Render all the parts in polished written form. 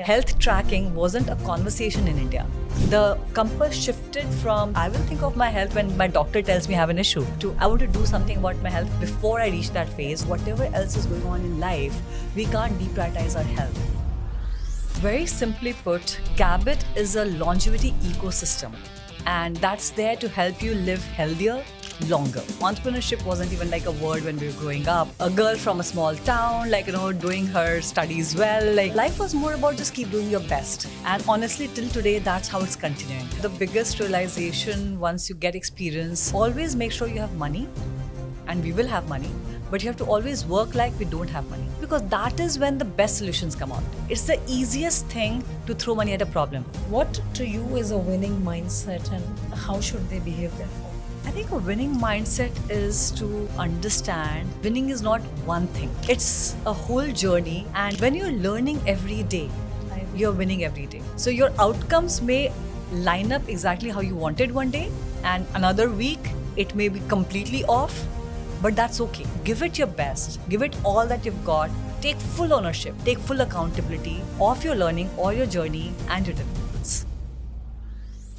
Health tracking wasn't a conversation in India. The compass shifted from I will think of my health when my doctor tells me I have an issue to I want to do something about my health before I reach that phase. Whatever else is going on in life, we can't deprioritize our health. Very simply put, Gabit is a longevity ecosystem, and that's there to help you live healthier, longer. Entrepreneurship wasn't even like a word when we were growing up. A girl from a small town, doing her studies well. Life was more about just keep doing your best. And honestly, till today, that's how it's continuing. The biggest realization once you get experience, always make sure you have money, and we will have money. But you have to always work like we don't have money, because that is when the best solutions come out. It's the easiest thing to throw money at a problem. What to you is a winning mindset, and how should they behave therefore? I think a winning mindset is to understand winning is not one thing. It's a whole journey, and when you're learning every day, you're winning every day. So your outcomes may line up exactly how you wanted one day, and another week it may be completely off. But that's okay. Give it your best. Give it all that you've got. Take full ownership. Take full accountability of your learning or your journey and your developments.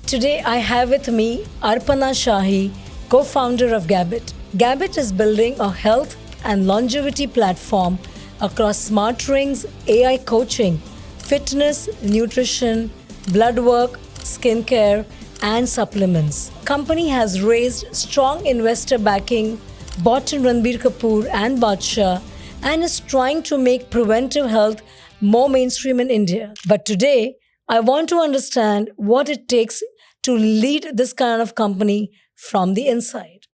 Today I have with me Arpana Shahi, co-founder of Gabit. Gabit is building a health and longevity platform across smart rings, AI coaching, fitness, nutrition, blood work, skincare, and supplements. Company has raised strong investor backing, bought in Ranbir Kapoor and Badshah, and is trying to make preventive health more mainstream in India. But today, I want to understand what it takes to lead this kind of company from the inside.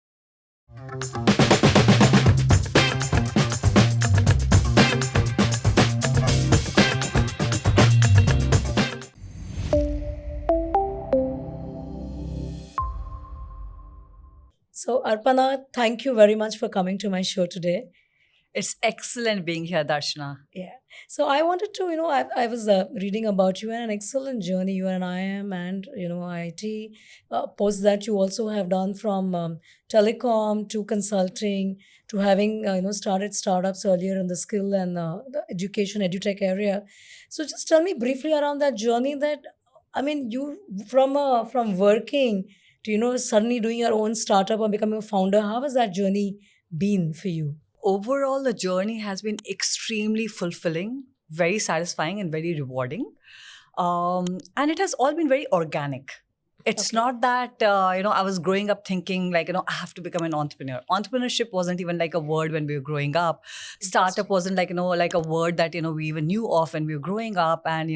So, Arpana, thank you very much for coming to my show today. It's excellent being here, Darshana. Yeah. So I wanted to, I was reading about you and an excellent journey. You are an IIM and, IIT. Post that you also have done from telecom to consulting to having, started startups earlier in the skill and the education, edutech area. So just tell me briefly around that journey you from working to, suddenly doing your own startup or becoming a founder. How has that journey been for you? Overall, the journey has been extremely fulfilling, very satisfying, and very rewarding. And it has all been very organic. It's not that, I was growing up thinking I have to become an entrepreneur. Entrepreneurship wasn't even like a word when we were growing up. Startup wasn't like a word that, we even knew of when we were growing up. And,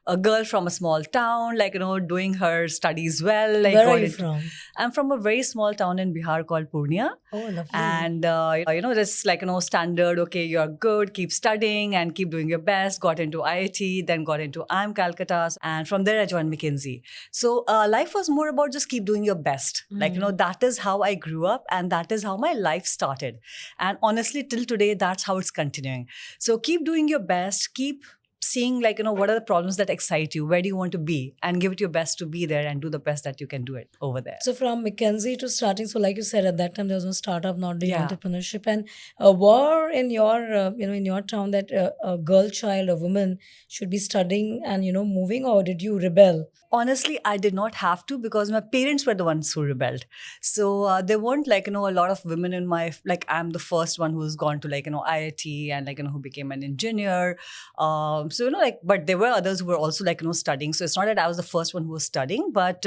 a girl from a small town, doing her studies well. Where are you from? I'm from a very small town in Bihar called Purnia. Oh, lovely. And, this standard, okay, you're good, keep studying and keep doing your best. Got into IIT, then got into IIM Calcutta. And from there, I joined McKinsey. So life was more about just keep doing your best. That is how I grew up and that is how my life started. And honestly, till today, that's how it's continuing. So keep doing your best, keep seeing what are the problems that excite you, where do you want to be, and give it your best to be there and do the best that you can do it over there. So from McKinsey to starting, so like you said, at that time there was no startup, not doing entrepreneurship, and a war in your in your town that a girl child, a woman should be studying and moving, or did you rebel? Honestly, I did not have to because my parents were the ones who rebelled. So there weren't a lot of women in my, I'm the first one who's gone to IIT and who became an engineer. But there were others who were also studying. So it's not that I was the first one who was studying, but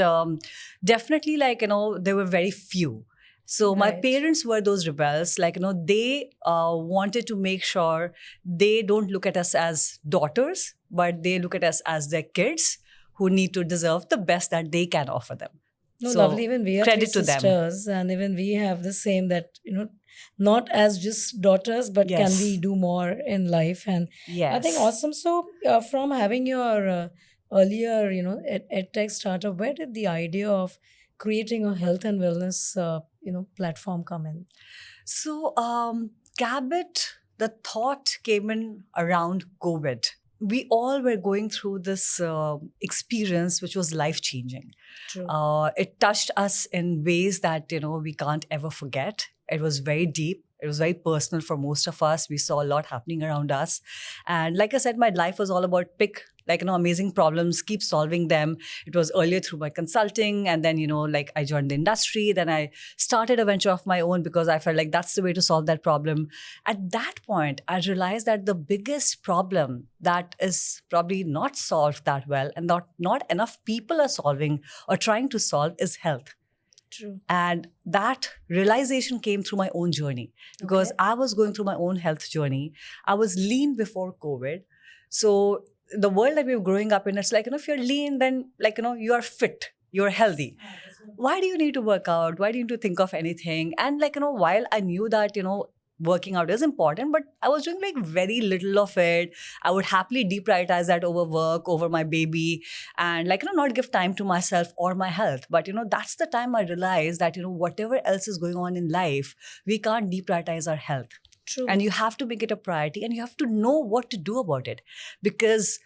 definitely there were very few. So my parents were those rebels, they wanted to make sure they don't look at us as daughters, but they look at us as their kids who need to deserve the best that they can offer them. No, so lovely. Even we are three sisters, and even we have the same that, not as just daughters, but can we do more in life? And I think awesome. So from having your earlier, edtech startup, where did the idea of creating a health and wellness, platform come in? So Gabit, the thought came in around COVID. We all were going through this experience, which was life-changing. It touched us in ways that, we can't ever forget. It was very deep. It was very personal for most of us. We saw a lot happening around us. And like I said, my life was all about pick, amazing problems, keep solving them. It was earlier through my consulting. And then, I joined the industry. Then I started a venture of my own because I felt like that's the way to solve that problem. At that point, I realized that the biggest problem that is probably not solved that well and not enough people are solving or trying to solve is health. True. And that realization came through my own journey because I was going through my own health journey. I was lean before COVID. So the world that we were growing up in, it's like, if you're lean, then you are fit, you're healthy. Why do you need to work out? Why do you need to think of anything? And while I knew that, working out is important, but I was doing very little of it. I would happily deprioritize that over work, over my baby, and not give time to myself or my health. But that's the time I realized that whatever else is going on in life, we can't deprioritize our health. True. And you have to make it a priority, and you have to know what to do about it, because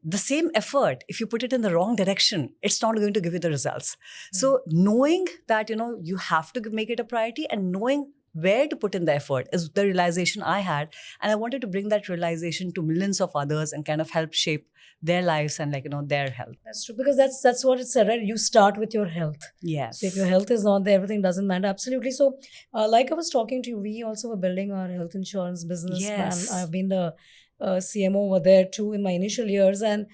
the same effort, if you put it in the wrong direction, it's not going to give you the results. So knowing that you have to make it a priority and knowing where to put in the effort is the realization I had. And I wanted to bring that realization to millions of others and kind of help shape their lives and their health. That's true, because that's what it said, right? You start with your health. Yes. So if your health is not there, everything doesn't matter. Absolutely. So like I was talking to you, we also were building our health insurance business. Yes. And I've been the CMO over there too in my initial years. And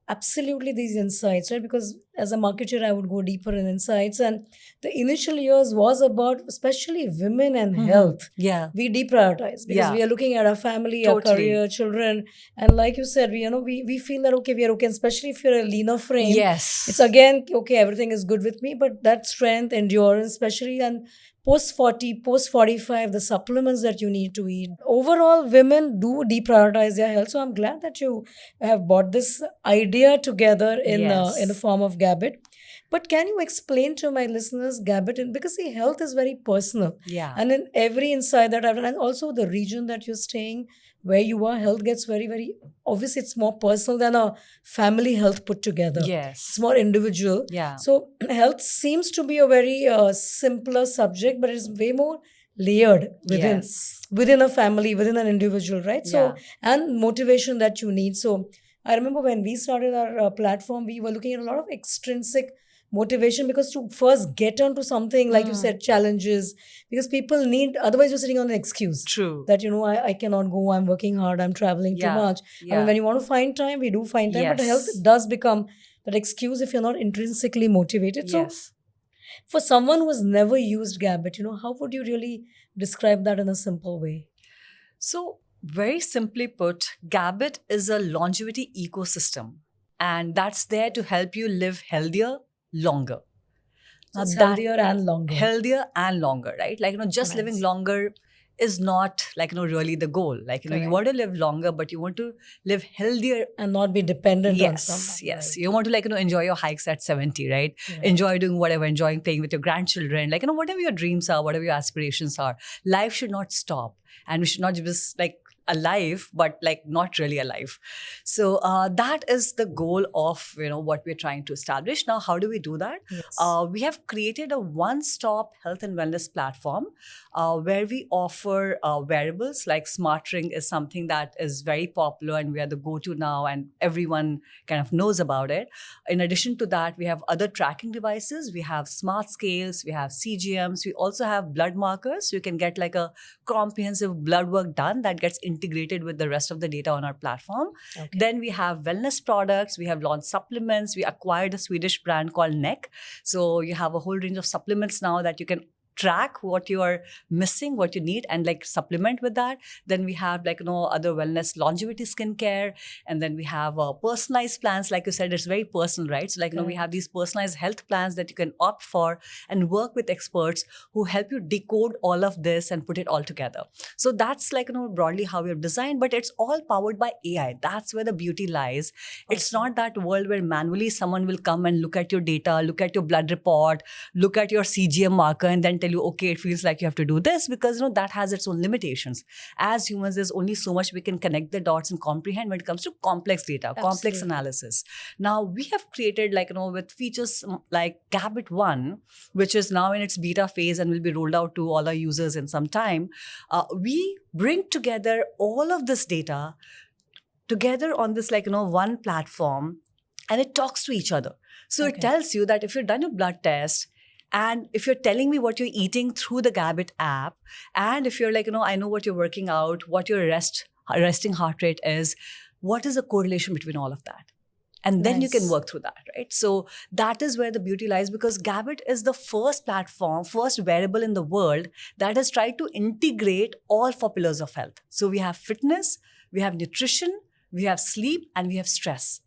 absolutely these insights, right? Because as a marketer, I would go deeper in insights. And the initial years was about especially women and health. Yeah. We deprioritize because we are looking at our family, our career, children. And like you said, we feel that, okay, we are okay. Especially if you're a leaner frame. Yes. It's again, okay, everything is good with me. But that strength, endurance, especially, and post 40, post 45, the supplements that you need to eat. Overall, women do deprioritize their health. So I'm glad that you have brought this idea together in the form of Gabit. But can you explain to my listeners Gabit? Because see, health is very personal. Yeah. And in every insight that I've done, and also the region that you're staying, where you are, health gets very, very, obviously it's more personal than a family health put together. Yes. It's more individual. Yeah. So health seems to be a very simpler subject, but it's way more layered within a family, within an individual, right? So, and motivation that you need. So I remember when we started our platform, we were looking at a lot of extrinsic motivation, because to first get onto something, like you said, challenges, because people need, otherwise you're sitting on an excuse. True. That, I cannot go, I'm working hard, I'm traveling too much. I mean, when you want to find time, we do find time, but health does become that excuse if you're not intrinsically motivated. So for someone who has never used Gabit, how would you really describe that in a simple way? So very simply put, Gabit is a longevity ecosystem, and that's there to help you live healthier, longer. So it's healthier and longer. Healthier and longer, right? Just living longer is not really the goal. You want to live longer, but you want to live healthier and not be dependent on someone. Yes. Right. You want to enjoy your hikes at 70, right? Enjoy doing whatever, enjoying playing with your grandchildren, whatever your dreams are, whatever your aspirations are. Life should not stop, and we should not just alive, but not really alive. So that is the goal of what we're trying to establish. Now, how do we do that? Yes. We have created a one-stop health and wellness platform where we offer wearables. Like Smart Ring is something that is very popular, and we are the go-to now, and everyone kind of knows about it. In addition to that, we have other tracking devices. We have smart scales, we have CGMs, we also have blood markers. So you can get a comprehensive blood work done that gets integrated with the rest of the data on our platform. Okay. Then we have wellness products. We have launched supplements. We acquired a Swedish brand called Neck. So you have a whole range of supplements now that you can track what you are missing, what you need, and supplement with that. Then we have other wellness, longevity skincare, and then we have personalized plans. Like you said, it's very personal, right? So we have these personalized health plans that you can opt for and work with experts who help you decode all of this and put it all together. So that's broadly how we're designed, but it's all powered by AI. That's where the beauty lies. Awesome. It's not that world where manually someone will come and look at your data, look at your blood report, look at your CGM marker, and then tell tell you, okay, it feels like you have to do this, because that has its own limitations. As humans, there's only so much we can connect the dots and comprehend when it comes to complex data, complex analysis. Now we have created with features like Gabit One, which is now in its beta phase and will be rolled out to all our users in some time. We bring together all of this data together on this one platform, and it talks to each other. So it tells you that if you've done a blood test, and if you're telling me what you're eating through the Gabit app, and if you're I know what you're working out, what your resting heart rate is, what is the correlation between all of that? And then you can work through that, right? So that is where the beauty lies, because Gabit is the first platform, first wearable in the world that has tried to integrate all 4 pillars of health. So we have fitness, we have nutrition, we have sleep, and we have stress.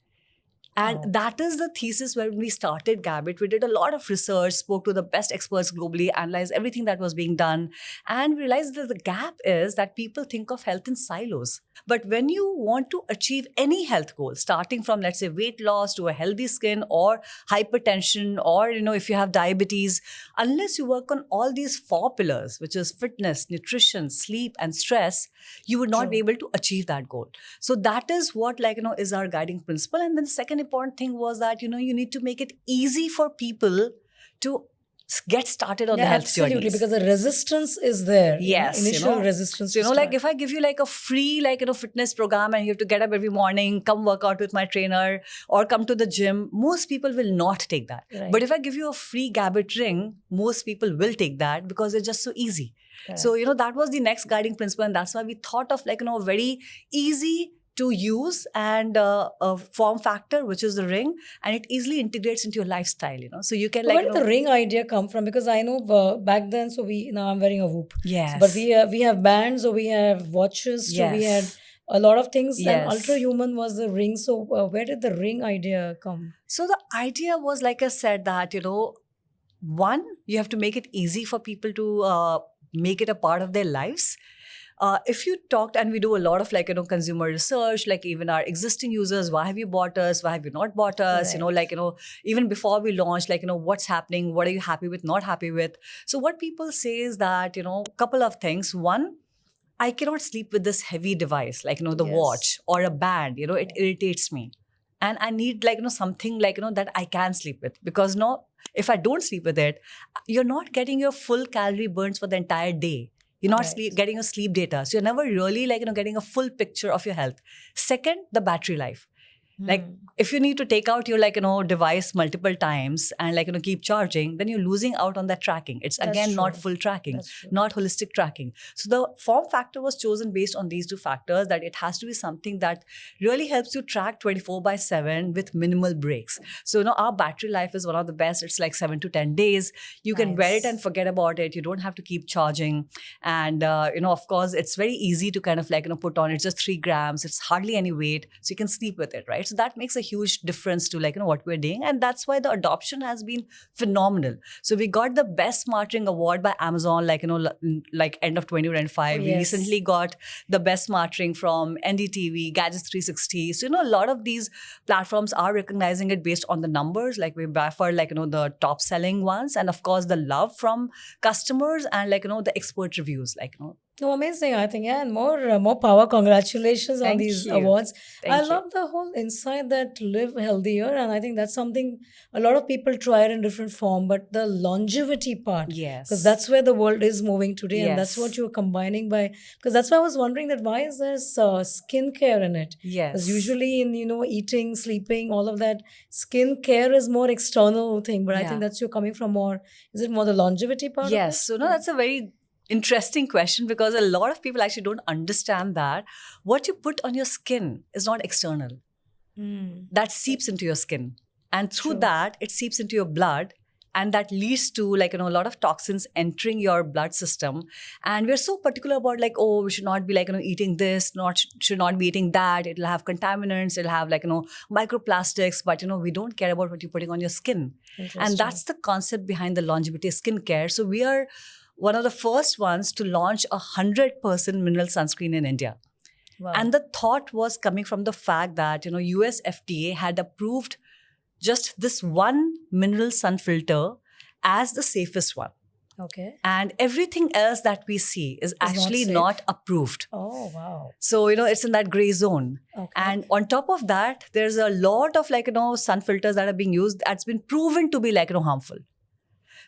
And that is the thesis when we started Gabit. We did a lot of research, spoke to the best experts globally, analyzed everything that was being done, and realized that the gap is that people think of health in silos. But when you want to achieve any health goal, starting from, let's say, weight loss to a healthy skin or hypertension, or, if you have diabetes, unless you work on all these 4 pillars, which is fitness, nutrition, sleep, and stress, you would not be able to achieve that goal. So that is what, is our guiding principle. And then the second important thing was that, you need to make it easy for people to get started on the health journey. Absolutely, because the resistance is there. Yes. Initial resistance. So, if I give you a free, fitness program, and you have to get up every morning, come work out with my trainer, or come to the gym, most people will not take that. Right. But if I give you a free Gabit ring, most people will take that because it's just so easy. Correct. So, that was the next guiding principle. And that's why we thought of a very easy to use and a form factor, which is the ring, and it easily integrates into your lifestyle, So you can where did the ring idea come from? Because I know back then, so now I'm wearing a Whoop. Yes. But we have bands, or we have watches, so we had a lot of things. Yes. And Ultra Human was the ring. So where did the ring idea come? So the idea was, like I said, that, one, you have to make it easy for people to make it a part of their lives. If you talked, and we do a lot of consumer research, even our existing users, why have you bought us? Why have you not bought us? Right. Even before we launch, what's happening? What are you happy with, not happy with? So what people say is that, couple of things. One, I cannot sleep with this heavy device, the watch or a band, it irritates me. And I need something that I can sleep with, because if I don't sleep with it, you're not getting your full calorie burns for the entire day. You're not getting your sleep data. So you're never really getting a full picture of your health. Second, the battery life. If you need to take out your device multiple times and keep charging, then you're losing out on that tracking. It's not full tracking, not holistic tracking. So the form factor was chosen based on these 2 factors, that it has to be something that really helps you track 24/7 with minimal breaks. So our battery life is one of the best. It's 7 to 10 days. You can wear it and forget about it. You don't have to keep charging. And of course, it's very easy to kind of put on. It's just 3 grams. It's hardly any weight. So you can sleep with it, right? So that makes a huge difference to what we're doing, and that's why the adoption has been phenomenal. So we got the best smart ring award by Amazon, end of 2025. We recently got the best smart ring from NDTV, Gadgets 360. So a lot of these platforms are recognizing it based on the numbers. We buy for the top selling ones, and of course the love from customers and the expert reviews. No, amazing. I think, and more power. Congratulations on these awards. I love the whole insight that live healthier, and I think that's something a lot of people try it in different form. But the longevity part, because that's where the world is moving today, and that's what you're combining by. Because that's why I was wondering that why is there skincare in it? Because usually in eating, sleeping, all of that, skincare is more external thing. But I think that's you're coming from more. Is it more the longevity part? Yes. So that's a very interesting question, because a lot of people actually don't understand that what you put on your skin is not external. That seeps into your skin, and through that it seeps into your blood, and that leads to a lot of toxins entering your blood system. And we're so particular about we should not be eating this, should not be eating that. It'll have contaminants, it'll have microplastics, but we don't care about what you're putting on your skin. And that's the concept behind the longevity skincare. So we are one of the first ones to launch 100% mineral sunscreen in India. Wow. And the thought was coming from the fact that, US FDA had approved just this one mineral sun filter as the safest one. Okay. And everything else that we see is not actually safe. not approved. Oh, wow. So, it's in that gray zone. Okay. And on top of that, there's a lot of sun filters that are being used that's been proven to be harmful.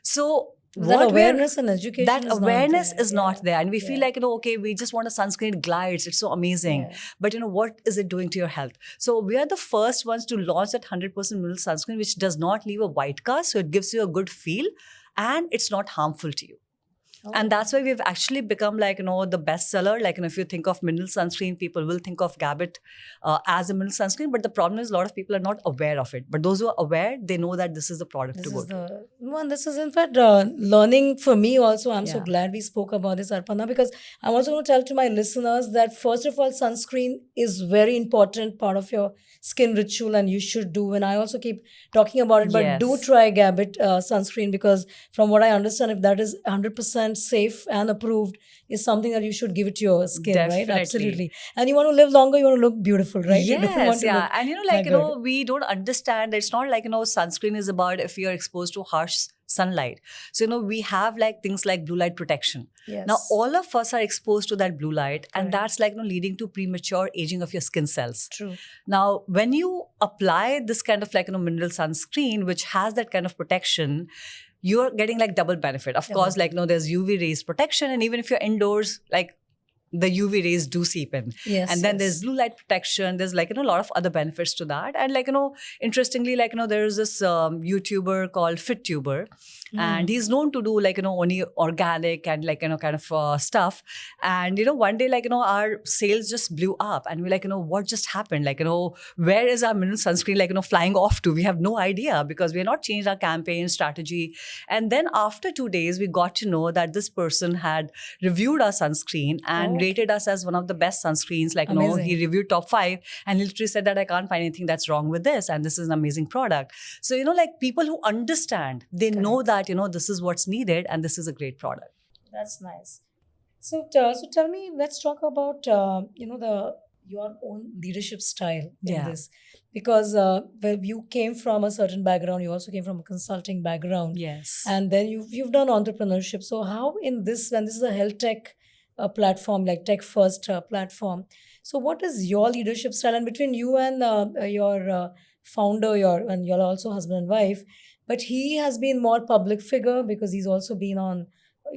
So That what awareness and education that is not awareness there. is not there. And we feel Yeah. like, okay, we just want a sunscreen, it glides, it's so amazing. Yeah. But what is it doing to your health? So we are the first ones to launch that 100% mineral sunscreen, which does not leave a white cast. So it gives you a good feel and it's not harmful to you. Oh. And that's why we've actually become the bestseller. If you think of mineral sunscreen, people will think of Gabit as a mineral sunscreen. But the problem is a lot of people are not aware of it. But those who are aware, they know that this is the product This to go is to. the one. This is in fact learning for me also. I'm so Yeah. glad we spoke about this, Arpana, because I'm also going to tell to my listeners that first of all, sunscreen is very important part of your skin ritual, and you should do. And I also keep talking about it, but do Yes. try Gabit sunscreen, because from what I understand, if that is 100% safe and approved, is something that you should give it to your skin, right? Definitely. Absolutely. And you want to live longer, you want to look beautiful, right? You don't want Yes, to yeah. look And haggard. we don't understand. It's not sunscreen is about if you're exposed to harsh sunlight. So, we have things like blue light protection. Yes. Now, all of us are exposed to that blue light, and Correct. that's leading to premature aging of your skin cells. True. Now, when you apply this kind of mineral sunscreen, which has that kind of protection, you're getting double benefit. Of Double course, there's UV rays protection, and even if you're indoors, the UV rays do seep in. Yes. And then yes. there's blue light protection. There's a lot of other benefits to that. And interestingly, there's this YouTuber called FitTuber. And he's known to do only organic and kind of stuff. And one day our sales just blew up, and we're what just happened? Where is our mineral sunscreen flying off to? We have no idea, because we have not changed our campaign strategy. And then after 2 days, we got to know that this person had reviewed our sunscreen and rated us as one of the best sunscreens. Amazing. He reviewed top 5 and he literally said that I can't find anything that's wrong with this, and this is an amazing product. So people who understand, they know that this is what's needed, and this is a great product. That's nice. So tell me, let's talk about your own leadership style in Yeah. this, because well, you came from a certain background, you also came from a consulting background, Yes. and then you've done entrepreneurship. So how in this, when this is a health tech platform, like tech first platform, so what is your leadership style? And between you and your founder, and you're also husband and wife, but he has been more public figure because he's also been on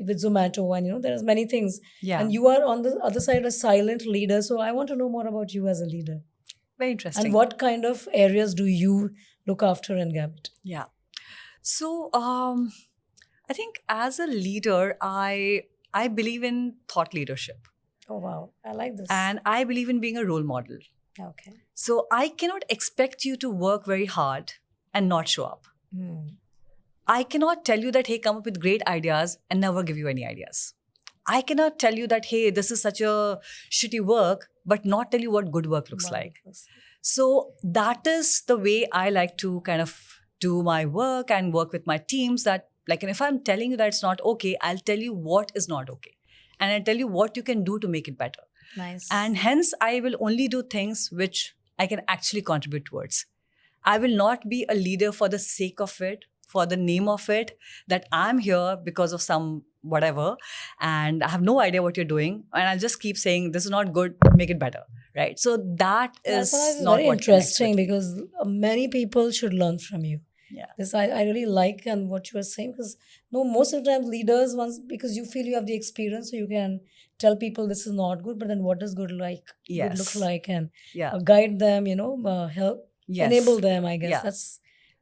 with Zomato, and there's many things. Yeah. And you are on the other side a silent leader. So I want to know more about you as a leader. Very interesting. And what kind of areas do you look after in Gabit? Yeah. So I think as a leader, I believe in thought leadership. Oh wow, I like this. And I believe in being a role model. Okay. So I cannot expect you to work very hard and not show up. I cannot tell you that, hey, come up with great ideas and never give you any ideas. I cannot tell you that, hey, this is such a shitty work, but not tell you what good work looks like. So that is the way I like to kind of do my work and work with my teams. That and if I'm telling you that it's not okay, I'll tell you what is not okay. And I'll tell you what you can do to make it better. Nice. And hence, I will only do things which I can actually contribute towards. I will not be a leader for the sake of it, for the name of it, that I'm here because of some whatever, and I have no idea what you're doing, and I'll just keep saying, this is not good, make it better, right? So that is not very what interesting, connects because many people should learn from you. Yeah. This I really like, and what you were saying, because most of the time leaders, once, because you feel you have the experience, so you can tell people this is not good, but then what does good look Yes. like, and Yeah. Guide them, help, Yes. enable them, I guess. Yeah. That's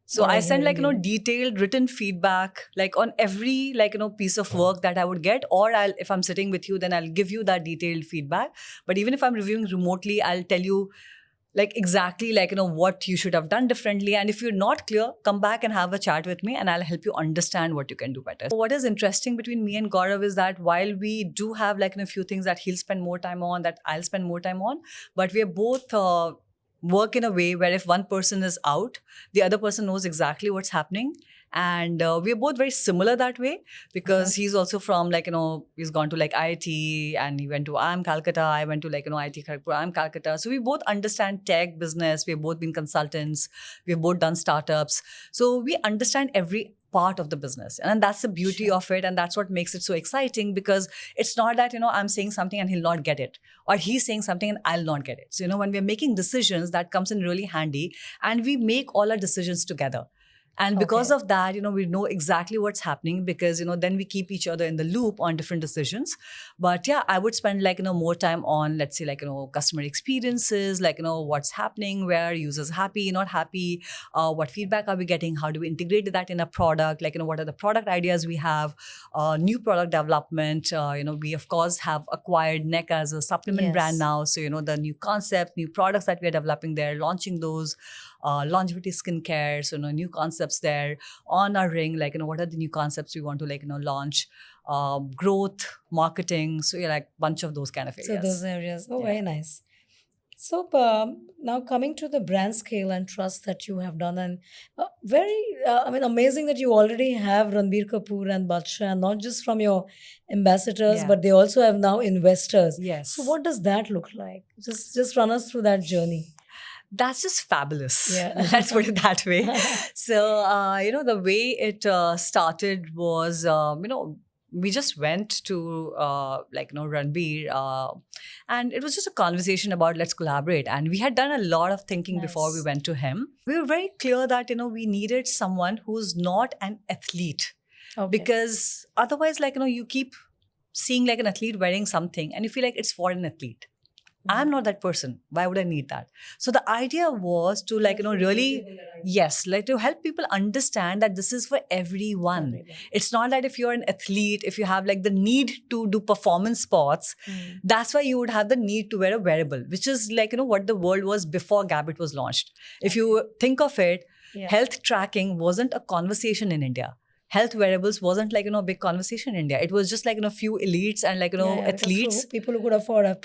So what I send hear in you. detailed written feedback on every piece of work that I would get, or if I'm sitting with you, then I'll give you that detailed feedback. But even if I'm reviewing remotely, I'll tell you exactly what you should have done differently. And if you're not clear, come back and have a chat with me, and I'll help you understand what you can do better. So what is interesting between me and Gaurav is that while we do have a few things that he'll spend more time on, that I'll spend more time on, but we are both work in a way where if one person is out, the other person knows exactly what's happening. And we are both very similar that way, because he's also from he's gone to IIT, and he went to IIM Calcutta. I went to IIT Kharagpur, IIM Calcutta. So we both understand tech business. We've both been consultants. We've both done startups. So we understand every part of the business. And that's the beauty of it. And that's what makes it so exciting, because it's not that, I'm saying something and he'll not get it, or he's saying something and I'll not get it. So, when we're making decisions, that comes in really handy, and we make all our decisions together. And because of that, we know exactly what's happening, because, then we keep each other in the loop on different decisions. But yeah, I would spend more time on, let's say, customer experiences, what's happening, where are users happy, not happy, what feedback are we getting, how do we integrate that in a product, what are the product ideas we have, new product development. We of course have acquired Neck as a supplement brand now. So, the new concept, new products that we are developing there, launching those. Longevity skincare, so new concepts there on our ring, what are the new concepts we want to launch, growth, marketing, so bunch of those kind of areas. So those areas, very nice. So now coming to the brand scale and trust that you have done, and very, amazing that you already have Ranbir Kapoor and Badshah, not just from your ambassadors, but they also have now investors. Yes. So what does that look like? Just run us through that journey. That's just fabulous. Yeah. Let's put it that way. So, the way it started was, we just went to, Ranbir, and it was just a conversation about let's collaborate. And we had done a lot of thinking before we went to him. We were very clear that, we needed someone who's not an athlete. Because otherwise, you keep seeing an athlete wearing something and you feel like it's for an athlete. I'm not that person. Why would I need that? So the idea was to really, to help people understand that this is for everyone. It's not that if you're an athlete, if you have the need to do performance sports, that's why you would have the need to wear a wearable, which is what the world was before Gabit was launched. If you think of it, health tracking wasn't a conversation in India. Health wearables wasn't a big conversation in India. It was just a few elites and athletes. People who could afford it.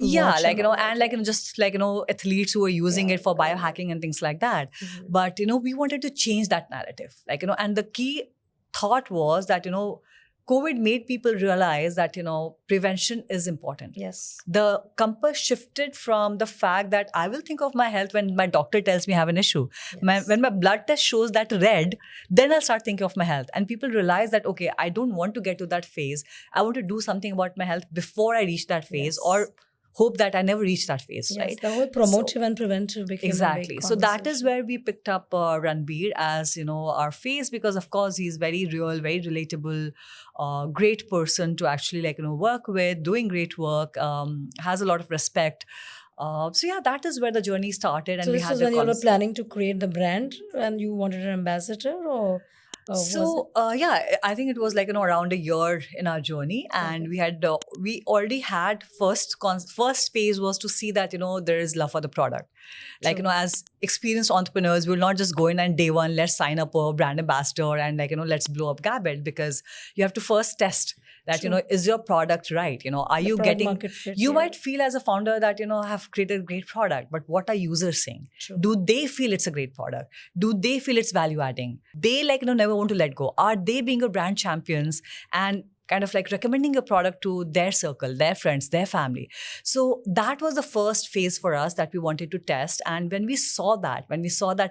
Just athletes who were using it for biohacking and things like that. But, we wanted to change that narrative. And the key thought was that, COVID made people realize that, prevention is important. Yes. The compass shifted from the fact that I will think of my health when my doctor tells me I have an issue. Yes. When my blood test shows that red, then I'll start thinking of my health. And people realize that, okay, I don't want to get to that phase. I want to do something about my health before I reach that phase, or hope that I never reach that phase, right? The whole promotive and preventive became exactly. So that is where we picked up Ranbir as, our face, because of course he's very real, very relatable, great person to actually work with, doing great work, has a lot of respect. That is where the journey started. And so this was when you were planning to create the brand and you wanted an ambassador, or? I think it was around a year in our journey, and we already had first phase was to see that there is love for the product. As experienced entrepreneurs, we will not just go in and day one let's sign up a brand ambassador and let's blow up Gabit, because you have to first test that is your product right? Are you getting? You might feel as a founder that have created a great product, but what are users saying? Do they feel it's a great product? Do they feel it's value adding? They never want to let go. Are they being a brand champions and kind of recommending a product to their circle, their friends, their family? So that was the first phase for us that we wanted to test. And when we saw that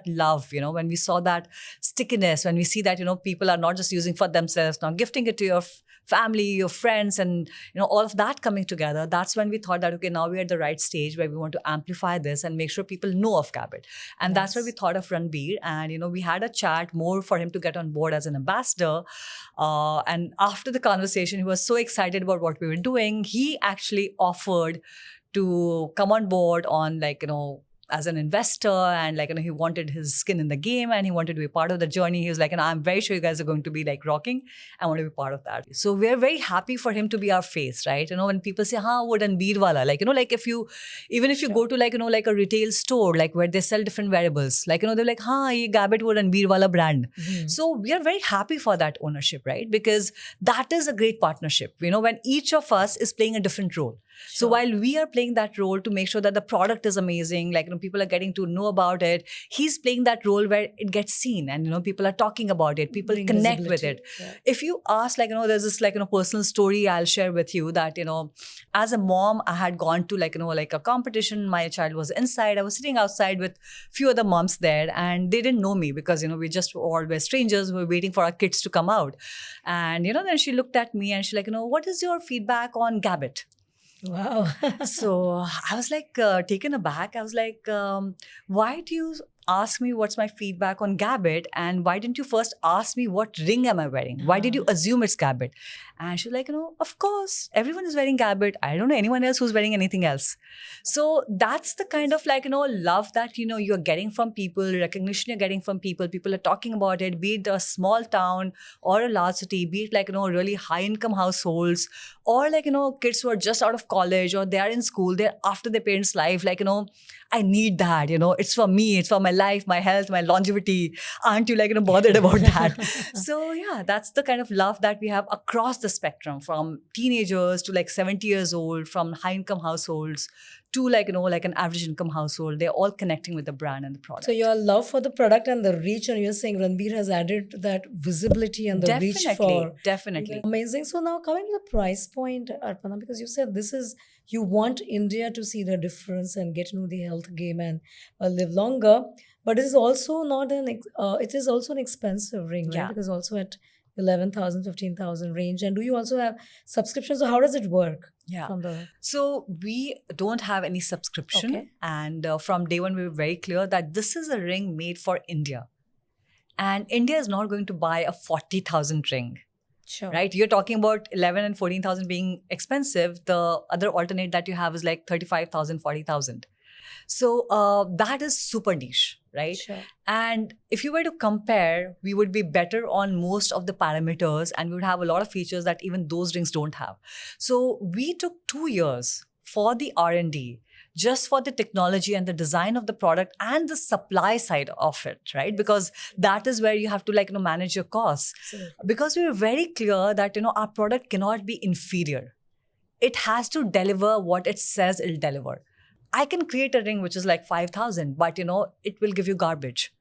love, when we saw that stickiness, when we see that people are not just using for themselves, now gifting it to your family, your friends, and all of that coming together, that's when we thought that, okay, now we're at the right stage where we want to amplify this and make sure people know of Gabit. And that's where we thought of Ranbir. And we had a chat more for him to get on board as an ambassador. And after the conversation, he was so excited about what we were doing. He actually offered to come on board on as an investor, and he wanted his skin in the game and he wanted to be part of the journey. He was like, I'm very sure you guys are going to be rocking. I want to be part of that. So we're very happy for him to be our face, right? When people say, wo Ranbir wala, if you go to a retail store, where they sell different wearables, they're like, ye Gabit wo Ranbir wala brand. Mm-hmm. So we are very happy for that ownership, right? Because that is a great partnership. When each of us is playing a different role. So while we are playing that role to make sure that the product is amazing, like, people are getting to know about it, he's playing that role where it gets seen and, people are talking about it, people Bring connect with visibility. it. Yeah. If you ask, like, there's this, like, personal story I'll share with you that, as a mom, I had gone to, like, like a competition. My child was inside. I was sitting outside with few other moms there, and they didn't know me because, we just all were strangers. We were waiting for our kids to come out. And, then she looked at me and she's like, what is your feedback on Gabit? Wow. So I was like taken aback. I was like, why do you ask me what's my feedback on Gabit? And why didn't you first ask me what ring am I wearing? Why did you assume it's Gabit? And she's like, of course, everyone is wearing Gabit. I don't know anyone else who's wearing anything else. So that's the kind of, like, love that, you're getting from people, recognition you're getting from people. People are talking about it, be it a small town or a large city, be it, like, really high income households, or, like, kids who are just out of college, or they are in school, they're after their parents' life, like, I need that, it's for me, it's for my life, my health, my longevity. Aren't you, like, bothered about that? So yeah, that's the kind of love that we have across the spectrum, from teenagers to like 70 years old, from high income households to, like, like an average income household. They're all connecting with the brand and the product. So your love for the product and the reach, and you're saying Ranbir has added that visibility and the reach for... Definitely. Amazing. So now coming to the price point, Arpana, because you said this is, you want India to see the difference and get to know the health game and live longer. But it is also not it is also an expensive ring, right? Yeah. Because also at 11,000, 15,000 range. And do you also have subscriptions? So how does it work? Yeah. From the... So we don't have any subscription. Okay. And from day one, we were very clear that this is a ring made for India. And India is not going to buy a 40,000 ring. Sure. Right? You're talking about 11 and 14,000 being expensive. The other alternate that you have is like 35,000, 40,000. So that is super niche, right? Sure. And if you were to compare, we would be better on most of the parameters, and we would have a lot of features that even those rings don't have. So we took 2 years for the R&D, just for the technology and the design of the product and the supply side of it, right? Because that is where you have to, like, manage your costs. Absolutely. Because we were very clear that, our product cannot be inferior. It has to deliver what it says it'll deliver. I can create a ring which is like 5,000, but, it will give you garbage.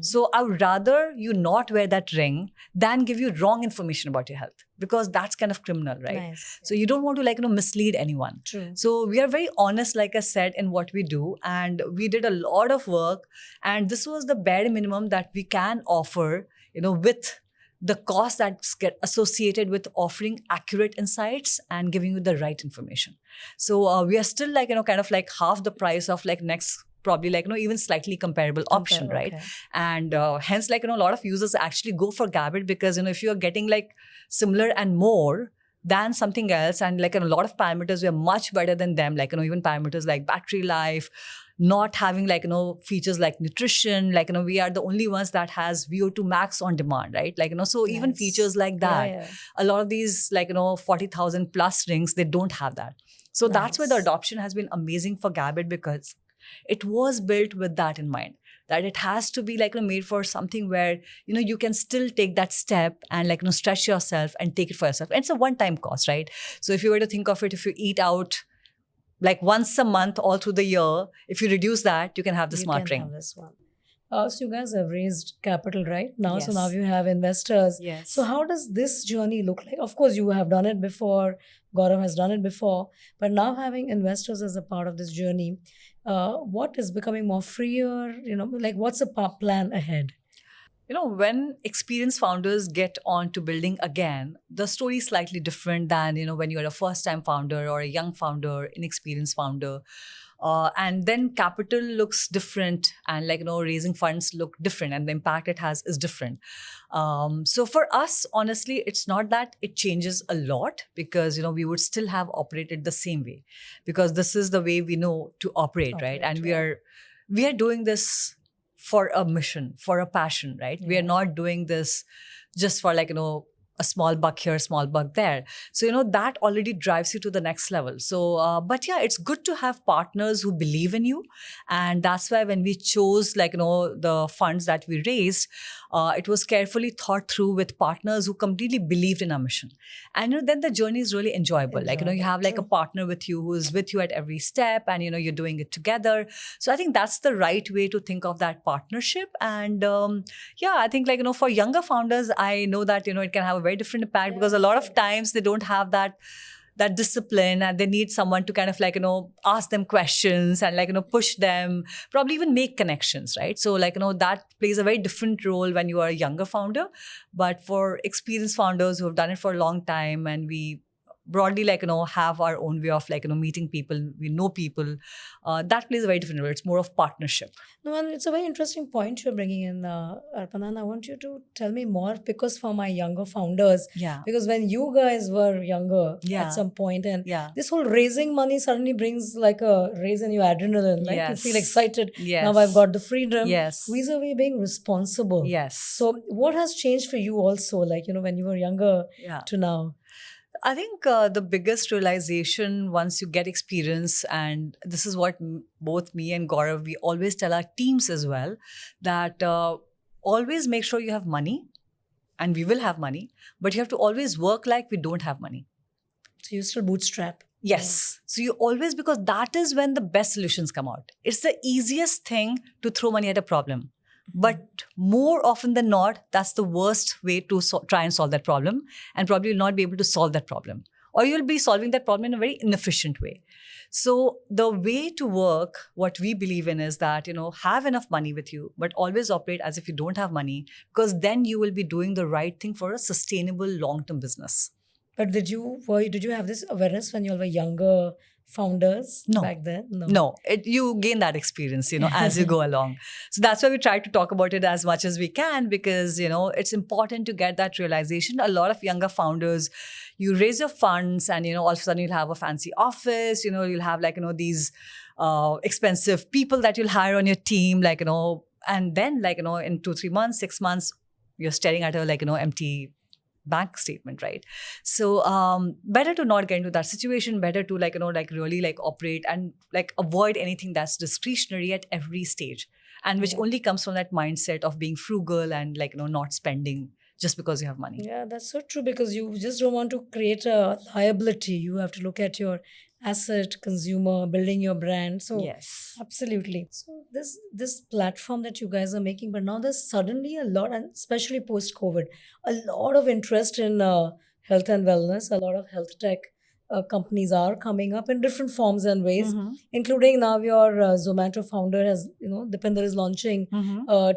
So I would rather you not wear that ring than give you wrong information about your health, because that's kind of criminal, right? Nice. So you don't want to, like, mislead anyone. True. So we are very honest, like I said, in what we do. And we did a lot of work. And this was the bare minimum that we can offer, with the cost that's get associated with offering accurate insights and giving you the right information. So we are still, like, kind of like half the price of, like, next, probably, like, even slightly comparable option, right? Okay. And hence, like, a lot of users actually go for Gabit because, if you're getting like similar and more than something else, and like in a lot of parameters, we are much better than them. Like, even parameters like battery life, not having, like, features like nutrition, like, we are the only ones that has VO2 max on demand, right? Like, so even Nice. features like that, Yeah. a lot of these, like, 40,000 plus rings, they don't have that. So that's where the Nice. adoption has been amazing for Gabit, because it was built with that in mind, that it has to be, like, made for something where, you can still take that step and, like, stretch yourself and take it for yourself. And it's a one-time cost, right? So if you were to think of it, if you eat out like once a month all through the year, if you reduce that, you can have the smart ring. Have this one. So you guys have raised capital right now. Yes. So now you have investors. Yes. So how does this journey look like? Of course, you have done it before. Gaurav has done it before. But now having investors as a part of this journey, what is becoming more freer? Like, what's the plan ahead? When experienced founders get on to building again, the story is slightly different than, when you're a first-time founder or a young founder, inexperienced founder. And then capital looks different, and, like, raising funds look different, and the impact it has is different. So for us, honestly, it's not that it changes a lot, because, we would still have operated the same way, because this is the way we know to operate, right? And we are doing this for a mission, for a passion, right? We are not doing this just for, like, a small buck here, small buck there. So, that already drives you to the next level. So, but yeah, it's good to have partners who believe in you. And that's why when we chose, the funds that we raised, it was carefully thought through with partners who completely believed in our mission. And, then the journey is really enjoyable. You have like a partner with you who is with you at every step, and, you're doing it together. So I think that's the right way to think of that partnership. And I think for younger founders, I know that, it can have a very different impact because a lot of times they don't have that discipline, and they need someone to kind of ask them questions and push them, probably even make connections, right? So that plays a very different role when you are a younger founder. But for experienced founders who have done it for a long time, and we broadly have our own way of meeting people, we know people, that plays a very different role. It's more of partnership. No, and it's a very interesting point you're bringing in, Arpana, and I want you to tell me more, because for my younger founders, because when you guys were younger at some point, and this whole raising money suddenly brings like a raise in your adrenaline, right? You feel excited. Now I've got the freedom. Vis-a-vis being responsible. So what has changed for you also, when you were younger to now? I think the biggest realization once you get experience, and this is what both me and Gaurav, we always tell our teams as well, that always make sure you have money, and we will have money, but you have to always work like we don't have money. So you still bootstrap. Yes. So you always, because that is when the best solutions come out. It's the easiest thing to throw money at a problem. But more often than not, that's the worst way to try and solve that problem, and probably you'll not be able to solve that problem, or you'll be solving that problem in a very inefficient way. So the way to work, what we believe in, is that, have enough money with you, but always operate as if you don't have money, because then you will be doing the right thing for a sustainable long-term business. But did you have this awareness when you were younger founders back then? No. You gain that experience, as you go along. So that's why we try to talk about it as much as we can, because, it's important to get that realization. A lot of younger founders, you raise your funds, and, all of a sudden you'll have a fancy office, you'll have these expensive people that you'll hire on your team, and then in 2-3 months, 6 months, you're staring at a empty bank statement, right? So better to not get into that situation, better to really operate and avoid anything that's discretionary at every stage, and which only comes from that mindset of being frugal and not spending just because you have money. Yeah, that's so true, because you just don't want to create a liability. You have to look at your asset, consumer, building your brand. So yes, absolutely. So this platform that you guys are making, but now there's suddenly a lot, and especially post-COVID, a lot of interest in health and wellness. A lot of health tech companies are coming up in different forms and ways, including now your Zomato founder has, Dipinder is launching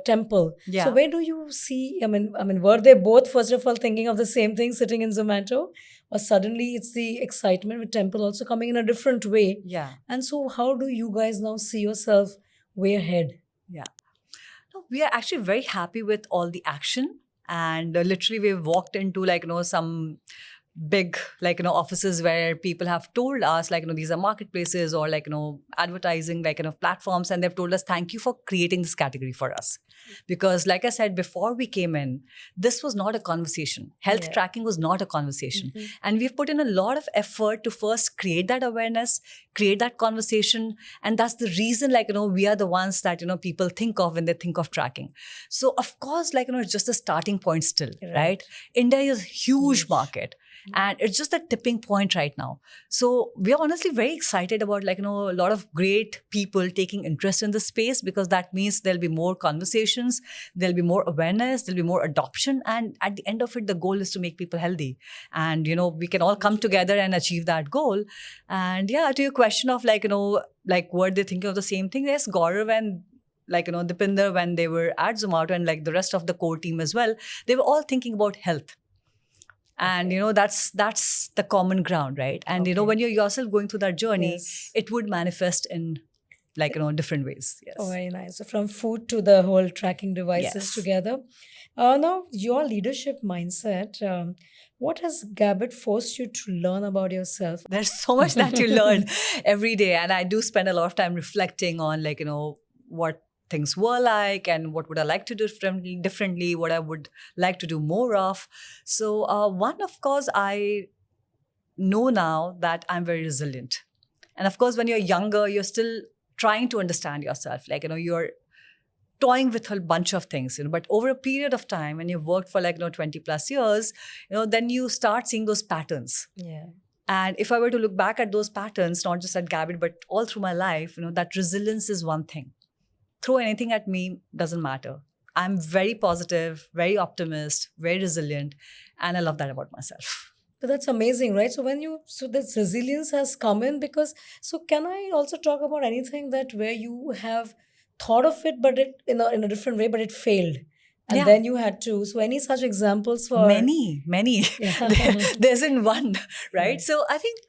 Temple. So where do you see, I mean, were they both, first of all, thinking of the same thing sitting in Zomato? Or suddenly it's the excitement with Temple also coming in a different way? And so how do you guys now see yourself way ahead? No, we are actually very happy with all the action. And literally we've walked into some big offices where people have told us these are marketplaces or advertising platforms, and they've told us thank you for creating this category for us, because like I said before we came in, this was not a conversation. Health tracking was not a conversation, and we've put in a lot of effort to first create that awareness, create that conversation, and that's the reason we are the ones that people think of when they think of tracking. So of course it's just a starting point still, right? India is a huge market. And it's just a tipping point right now. So we are honestly very excited about a lot of great people taking interest in the space, because that means there'll be more conversations, there'll be more awareness, there'll be more adoption. And at the end of it, the goal is to make people healthy. And, we can all come together and achieve that goal. And to your question of were they thinking of the same thing? Yes, Gaurav and Dipinder, when they were at Zomato, and the rest of the core team as well, they were all thinking about health. And, that's the common ground, right? And, when you're yourself going through that journey, it would manifest in different ways. Yes. Oh, very nice. So from food to the whole tracking devices together. Now, your leadership mindset, what has Gabit forced you to learn about yourself? There's so much that you learn every day. And I do spend a lot of time reflecting on, what things were like and what would I like to do differently, what I would like to do more of. So one, of course, I know now that I'm very resilient. And of course, when you're younger, you're still trying to understand yourself. Like, you're toying with a bunch of things, but over a period of time, when you've worked for 20 plus years, then you start seeing those patterns. Yeah. And if I were to look back at those patterns, not just at Gabit, but all through my life, that resilience is one thing. Throw anything at me, doesn't matter. I'm very positive, very optimist, very resilient. And I love that about myself. But that's amazing, right? So this resilience has come in because, so can I also talk about anything that where you have thought of it, but it in a different way, but it failed? And then you had to. So any such examples for? Many. Yeah. There isn't one, right? Yeah. So I think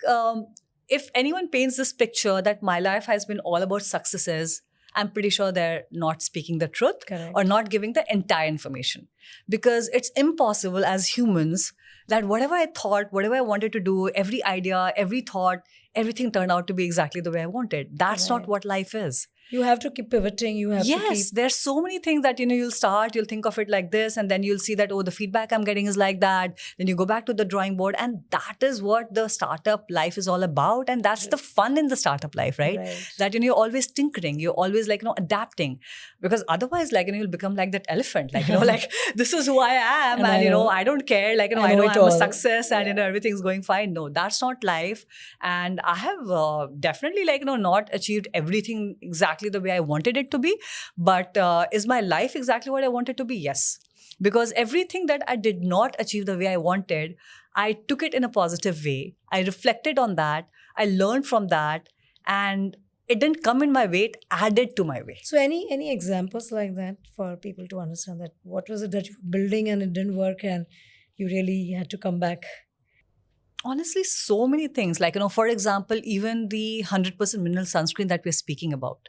if anyone paints this picture that my life has been all about successes, I'm pretty sure they're not speaking the truth. Correct. Or not giving the entire information. Because it's impossible as humans that whatever I thought, whatever I wanted to do, every idea, every thought, everything turned out to be exactly the way I wanted. That's not what life is. You have to keep pivoting. You have to keep... Yes, there's so many things that, you'll think of it like this, and then you'll see that, the feedback I'm getting is like that. Then you go back to the drawing board, and that is what the startup life is all about. And that's the fun in the startup life, right? That, you're always tinkering. You're always adapting. Because otherwise, you'll become like that elephant. This is who I am. And I don't care. I know I'm a success and, everything's going fine. No, that's not life. And I have definitely, not achieved everything exactly the way I wanted it to be. But is my life exactly what I wanted to be? Yes. Because everything that I did not achieve the way I wanted, I took it in a positive way. I reflected on that. I learned from that. And it didn't come in my way. It added to my way. So any examples like that for people to understand that what was it that you were building and it didn't work and you really had to come back? Honestly, so many things. For example, even the 100% mineral sunscreen that we're speaking about.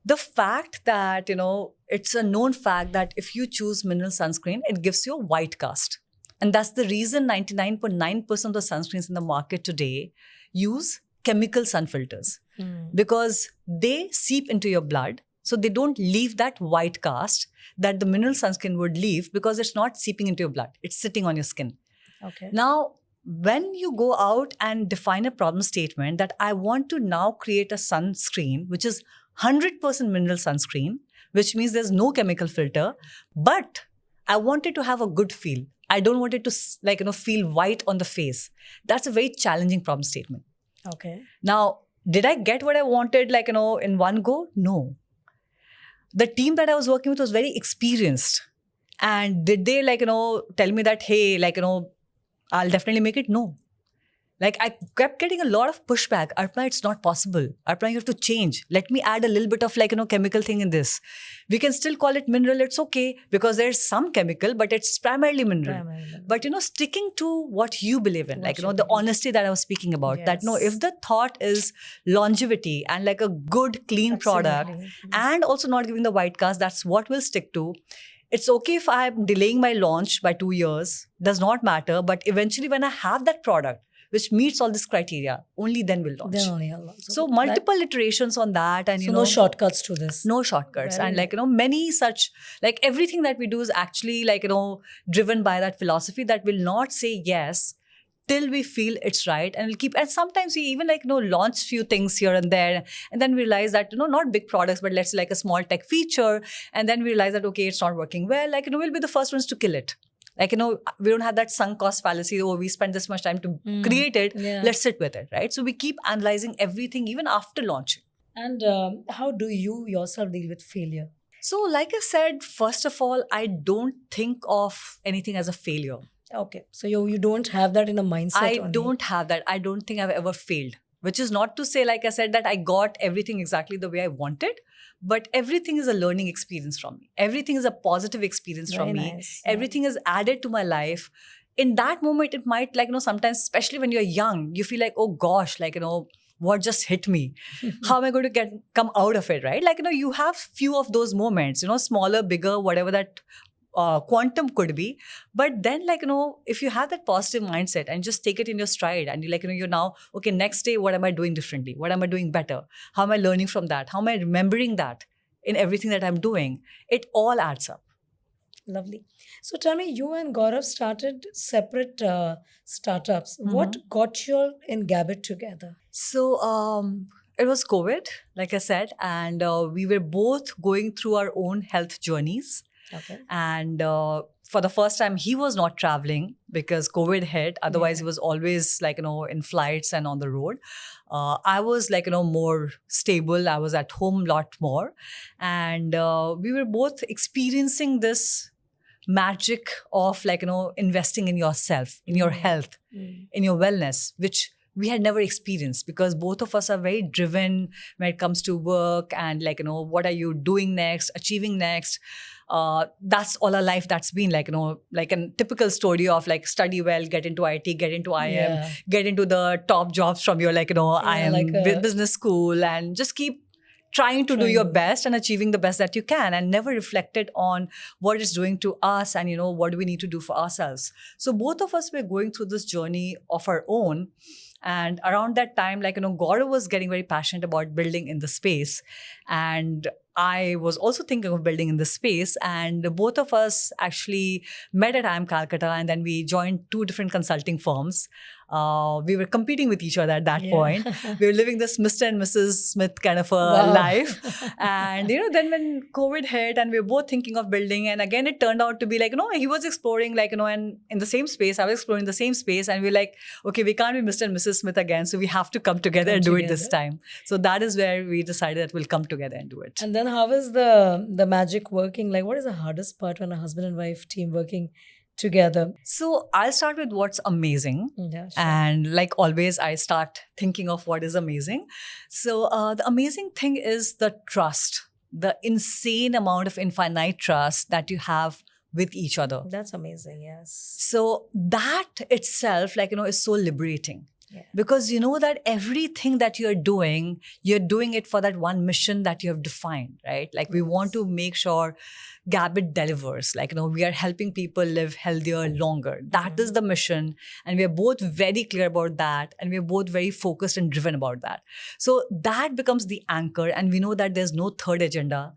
The fact that, it's a known fact that if you choose mineral sunscreen, it gives you a white cast. And that's the reason 99.9% of the sunscreens in the market today use chemical sun filters. Because they seep into your blood. So they don't leave that white cast that the mineral sunscreen would leave because it's not seeping into your blood. It's sitting on your skin. Okay. Now, when you go out and define a problem statement that I want to now create a sunscreen, which is 100% mineral sunscreen, which means there's no chemical filter, but I want it to have a good feel. I don't want it to feel white on the face. That's a very challenging problem statement. Okay. Now, did I get what I wanted in one go? No. The team that I was working with was very experienced. And did they tell me that, hey, I'll definitely make it? No. I kept getting a lot of pushback. Arpana, it's not possible. Arpana, you have to change. Let me add a little bit of chemical thing in this. We can still call it mineral. It's okay because there's some chemical, but it's primarily mineral. But, sticking to what you believe in, the honesty that I was speaking about, that if the thought is longevity and a good, clean product and also not giving the white cast, that's what we'll stick to. It's okay if I'm delaying my launch by 2 years, does not matter. But eventually when I have that product, which meets all this criteria, only then we'll launch. Then only I'll launch. So multiple iterations on that. And, no shortcuts to this. No shortcuts. And many such, everything that we do is actually driven by that philosophy that will not say yes till we feel it's right. And we'll keep, and sometimes we even launch few things here and there. And then we realize that, not big products, but let's say a small tech feature. And then we realize that, okay, it's not working well. We'll be the first ones to kill it. We don't have that sunk cost fallacy. Oh, we spent this much time to create it. Yeah. Let's sit with it, right? So we keep analyzing everything even after launching. And how do you yourself deal with failure? So like I said, first of all, I don't think of anything as a failure. Okay. So you don't have that in a mindset? I don't have that. I don't think I've ever failed. Which is not to say, like I said, that I got everything exactly the way I wanted. But everything is a learning experience from me. Everything is a positive experience from me. Everything is added to my life. In that moment, it might sometimes, especially when you're young, you feel like, oh gosh, what just hit me? How am I going to come out of it, right? You have few of those moments, smaller, bigger, whatever that quantum could be. But then, if you have that positive mindset and just take it in your stride and you're now, okay, next day, what am I doing differently? What am I doing better? How am I learning from that? How am I remembering that? in everything that I'm doing. It all adds up. Lovely. So tell me, you and Gaurav started separate startups. What got you all in Gabit together? So it was COVID, like I said, and we were both going through our own health journeys. Okay. And for the first time, he was not traveling because COVID hit. Otherwise, he was always in flights and on the road. I was more stable. I was at home a lot more. And we were both experiencing this magic of investing in yourself, in your health, in your wellness, which we had never experienced because both of us are very driven when it comes to work and what are you doing next, achieving next. That's all our life. That's been like a typical story of study well, get into IT, get into IIM, get into the top jobs from your IIM business school, and just keep trying to do your best and achieving the best that you can, and never reflected on what it's doing to us and what do we need to do for ourselves. So both of us were going through this journey of our own. And around that time, Gaurav was getting very passionate about building in the space. And I was also thinking of building in the space. And both of us actually met at IIM Calcutta, and then we joined two different consulting firms. We were competing with each other at that point. We were living this Mr. and Mrs. Smith kind of a life. And, then when COVID hit and we were both thinking of building, and again, it turned out to be he was exploring, and in the same space, I was exploring the same space. And we were like, okay, we can't be Mr. and Mrs. Smith again. So we have to come together and do it this time. So that is where we decided that we'll come together and do it. And then how is the magic working? What is the hardest part when a husband and wife team working together? So I'll start with what's amazing. Yeah, sure. And like always, I start thinking of what is amazing. So the amazing thing is the trust, the insane amount of infinite trust that you have with each other. That's amazing, yes. So that itself, is so liberating. Yeah. Because you know that everything that you're doing it for that one mission that you have defined, right? We want to make sure Gabit delivers. We are helping people live healthier longer. That is the mission. And we are both very clear about that. And we are both very focused and driven about that. So that becomes the anchor. And we know that there's no third agenda.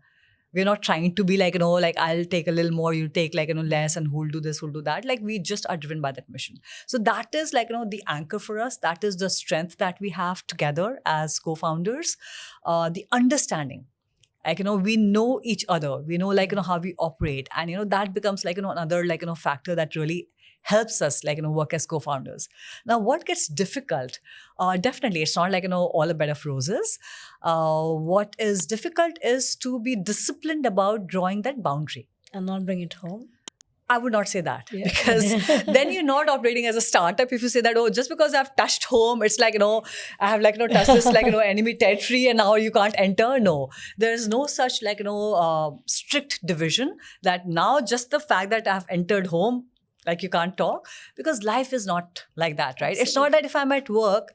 We're not trying to be I'll take a little more, you take less, and who'll do this, who'll do that. We just are driven by that mission. So that is the anchor for us. That is the strength that we have together as co-founders. The understanding. We know each other. We know how we operate. And that becomes another factor that really helps us work as co-founders. Now, what gets difficult? Definitely, it's not all a bed of roses. What is difficult is to be disciplined about drawing that boundary. And not bring it home? I would not say that because then you're not operating as a startup. If you say that, just because I've touched home, it's I have touched this enemy territory and now you can't enter. No, there's no such strict division that now just the fact that I've entered home, you can't talk, because life is not like that, right? Absolutely. It's not that if I'm at work,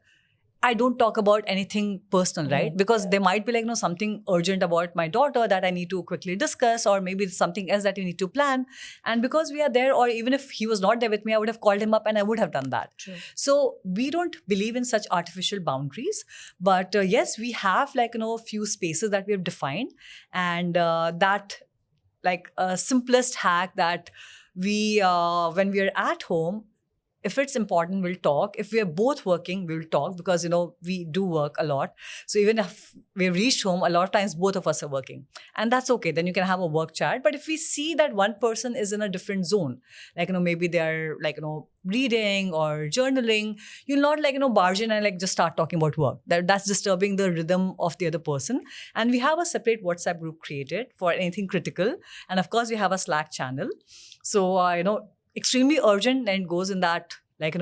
I don't talk about anything personal, right? Because there might be something urgent about my daughter that I need to quickly discuss, or maybe something else that you need to plan. And because we are there, or even if he was not there with me, I would have called him up and I would have done that. True. So we don't believe in such artificial boundaries. But yes, we have few spaces that we have defined. And that simplest hack that we, when we are at home, if it's important, we'll talk. If we are both working, we'll talk because, we do work a lot. So even if we've reached home, a lot of times both of us are working. And that's okay. Then you can have a work chat. But if we see that one person is in a different zone, maybe they're reading or journaling, you'll not barge in and just start talking about work. That's disturbing the rhythm of the other person. And we have a separate WhatsApp group created for anything critical. And of course, we have a Slack channel. So, extremely urgent and goes in that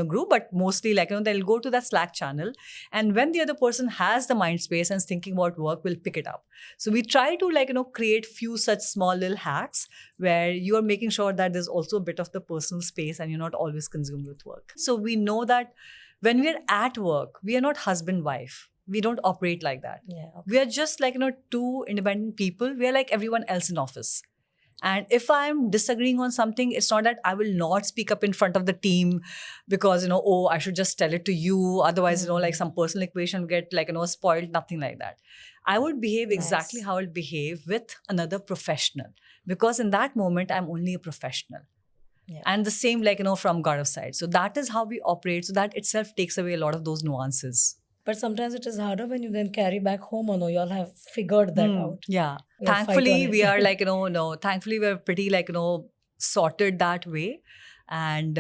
group, but mostly they'll go to that Slack channel. And when the other person has the mind space and is thinking about work, we'll pick it up. So we try to create few such small little hacks where you are making sure that there's also a bit of the personal space and you're not always consumed with work. So we know that when we're at work, we are not husband-wife. We don't operate like that. Yeah, okay. We are just two independent people. We are like everyone else in office. And if I'm disagreeing on something, it's not that I will not speak up in front of the team because, I should just tell it to you. Otherwise, some personal equation get spoiled, nothing like that. I would behave exactly Nice. how I'll behave with another professional, because in that moment, I'm only a professional. Yeah. And the same, like, from Gaurav's side. So that is how we operate. So that itself takes away a lot of those nuances. But sometimes it is harder when you then carry back home, or no, you all have figured that out. Yeah. You'll fight on Thankfully, it. we are like, no, thankfully, we're pretty like, sorted that way. And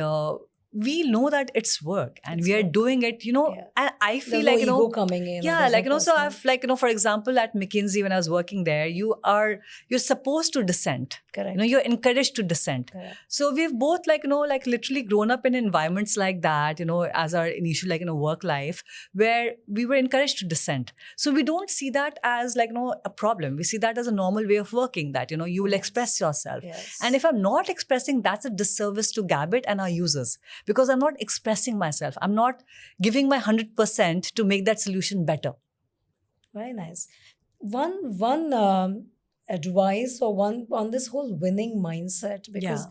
we know that it's work and It's we are work. doing it, Yeah. and I feel There's like, no ego coming in. or yeah, there's like, no so personal- I've like, for example, at McKinsey, when I was working there, you're supposed to dissent. Correct. You're encouraged to dissent. Correct. So we've both like, like literally grown up in environments like that, as our initial like, work life, where we were encouraged to dissent. So we don't see that as like, a problem. We see that as a normal way of working, that, you will Yes. express yourself. Yes. And if I'm not expressing, that's a disservice to Gabit and our users, because I'm not expressing myself. I'm not giving my 100% to make that solution better. Very nice. One advice, or one on this whole winning mindset, because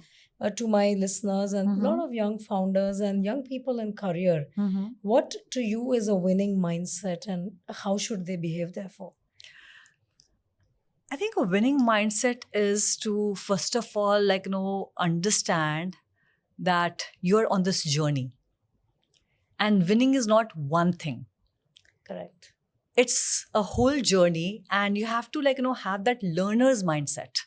to my listeners and a lot of young founders and young people in career, what to you is a winning mindset, and how should they behave therefore? I think a winning mindset is to, first of all, like, understand that you're on this journey. And winning is not one thing. Correct. It's a whole journey, and you have to, like, have that learner's mindset.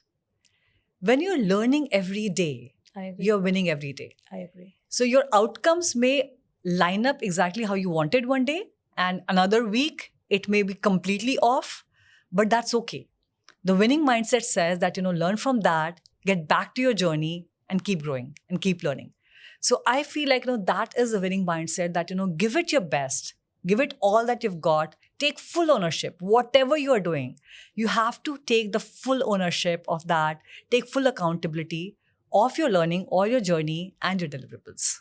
When you're learning every day, I agree. you're winning every day. I agree. So your outcomes may line up exactly how you wanted one day, and another week it may be completely off, but that's okay. The winning mindset says that, learn from that, get back to your journey, and keep growing and keep learning. So I feel like, that is a winning mindset, that, give it your best, give it all that you've got, take full ownership. Whatever you are doing, you have to take the full ownership of that, take full accountability of your learning or your journey and your deliverables.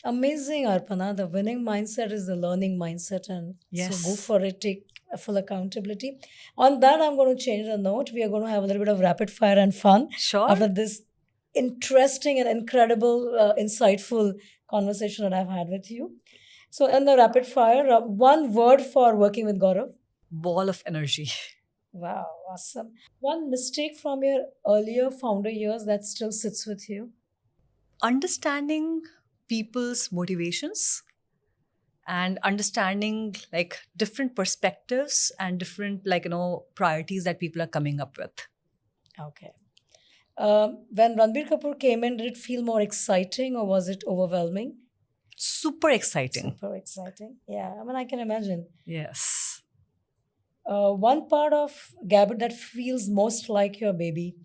Amazing, Arpana. The winning mindset is the learning mindset, and Yes. so go for it. Take full accountability. On that, I'm going to change the note. We are going to have a little bit of rapid fire and fun Sure. after this interesting and incredible, insightful conversation that I've had with you. So, in the rapid fire, one word for working with Gaurav. Ball of energy. Wow, awesome. One mistake from your earlier founder years that still sits with you. Understanding people's motivations and understanding like different perspectives and different priorities that people are coming up with. Okay. When Ranbir Kapoor came in, did it feel more exciting or was it overwhelming? Super exciting. Super exciting. Yeah, I mean, I can imagine. Yes. One part of Gabit that feels most like your baby.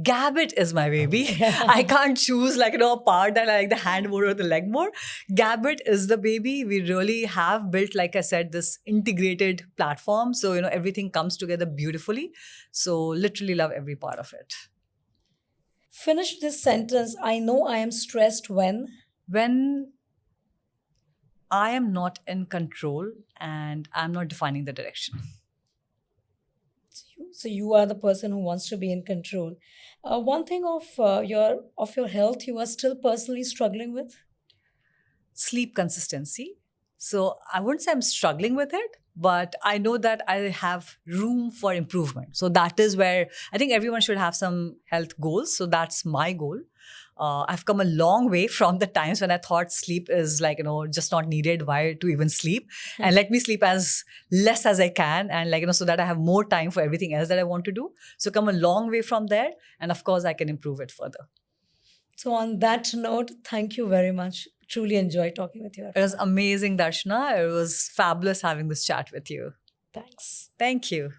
Gabit is my baby. I can't choose a part that I like the hand more or the leg more. Gabit is the baby. We really have built, like I said, this integrated platform. So, everything comes together beautifully. So literally love every part of it. Finish this sentence. I know I am stressed when I am not in control and I'm not defining the direction. So you are the person who wants to be in control. One thing of your health you are still personally struggling with? Sleep consistency. So I wouldn't say I'm struggling with it, but I know that I have room for improvement. So that is where I think everyone should have some health goals. So that's my goal. I've come a long way from the times when I thought sleep is just not needed. Why to even sleep? And let me sleep as less as I can. And so that I have more time for everything else that I want to do. So come a long way from there. And of course, I can improve it further. So on that note, thank you very much. Truly enjoyed talking with you. It was amazing, Darshana. It was fabulous having this chat with you. Thanks. Thank you.